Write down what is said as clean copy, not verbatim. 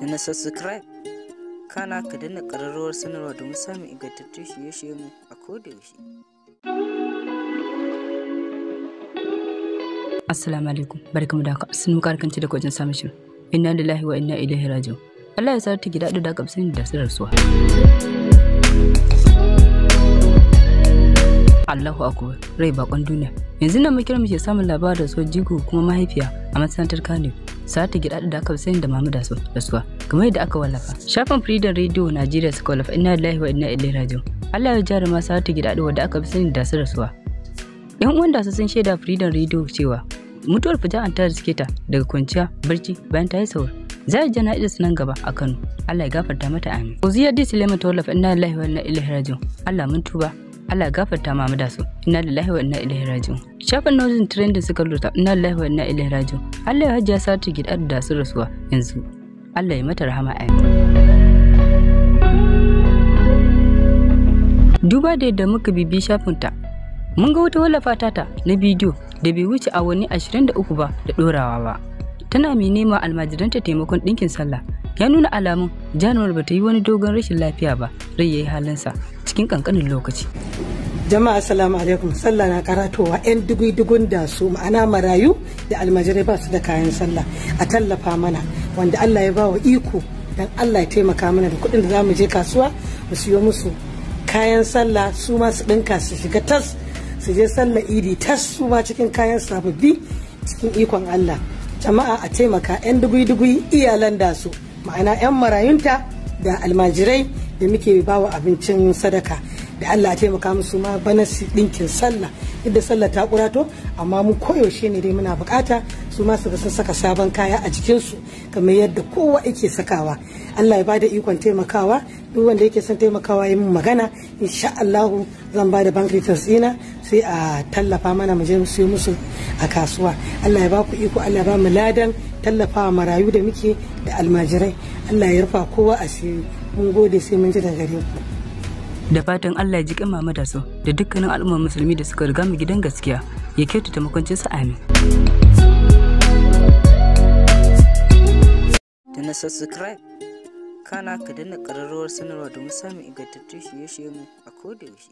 da na subscribe kana ka danna ƙararrawar sanarwa domin samun ingantattun shirye-shiryenmu a kodayaushe. Assalamu alaikum, barkamu da haka sun karkanci da kwajin samun shirin inna lillahi wa inna ilaihi raji'un. Allah ya sa ta gida da gamsin da sirar suwa. Allahu akbar, rai bakon duniya. Yanzu nan muke muke samun labarin da so jigo kuma mahaifiya a masana'antar Kano. Sa'ata gida da aka sani da Mama da suwa. Kamar yadda aka wallafa. Shafin Freedom Radio Nigeria suka wallafa inna lillahi wa inna ilaihi raji'un. Allah ya jaruma Sa'ata gida da aka sani da rasuwa. Yan uwan da sun shaida Freedom Radio cewa mutuwar fija'an ta riske ta daga kwanciya barci bayan ta yi sahur. Za a jana'izar su nan gaba a Kano. Allah ya gafarta mata amin. Uziya D. Suleiman ta wallafa inna lillahi wa inna ilaihi raji'un. Allah mun tuba. Allah ya gafarta Mama da su. Inna lillahi wa inna ilaihi raji'un. Shafin Nozin Trending suka lura inna lillahi wa inna ilaihi raji'un. Allah ya hajjiya Sa'ata gida da su rasuwa yanzu. Allah ya mata rahama amin. Duba da yadda muka bibi shafinta, mun ga wata wallafa tata na bidiyo da bai wuce awanni 23 ba da dorawa ba. Tana mai nema almajiranta taimakon ɗinkin sallah. Ya nuna alamun Januwar bata yi wani dogon rashin lafiya ba, rai yayi halinsa cikin kankanin lokaci. Jama'a assalamu alaikum, sallah na karatowa yan dugun da su ma'ana marayu da almajirai ba su da kayan sallah a tallafa mana wanda Allah ya bawa iko dan Allah ya taimaka mana da kuɗin da zamu je kasuwa mu siyo musu kayan sallah su ma su dinka su shiga tas su je sallah idi tas su ma cikin kayan sababbi cikin ikon Allah. Jama'a a taimaka yan dugui iyalan da su ma'ana yan marayunta da almajirai da muke bawa abincin sadaka da Allah ya taimaka musu ma bana su dinkin sallah yadda sallah ta kurato amma mu koyaushe ne dai muna bukata su ma su sun saka sabon kaya a jikin su kamar yadda kowa yake sakawa. Allah ya bada ikon taimakawa, duk wanda yake son taimakawa yi mun magana insha Allah zan bada bank details ina sai a tallafa mana mu je mu siyo musu a kasuwa. Allah ya ba ku iko, Allah ya ba mu ladan tallafawa marayu da muke da almajirai. Allah ya rufa kowa asiri. Mun gode sai mun ji daga gare ku. Da fatan Allah ya ji kan Mama da su da dukkanin al'ummar musulmi da suka riga mu gidan gaskiya ya kyautata makwancinsa amin. Da na subscribe kana ka danna ƙararrawar sanarwa domin samun ingantattun shirye-shiryenmu a kodayaushe.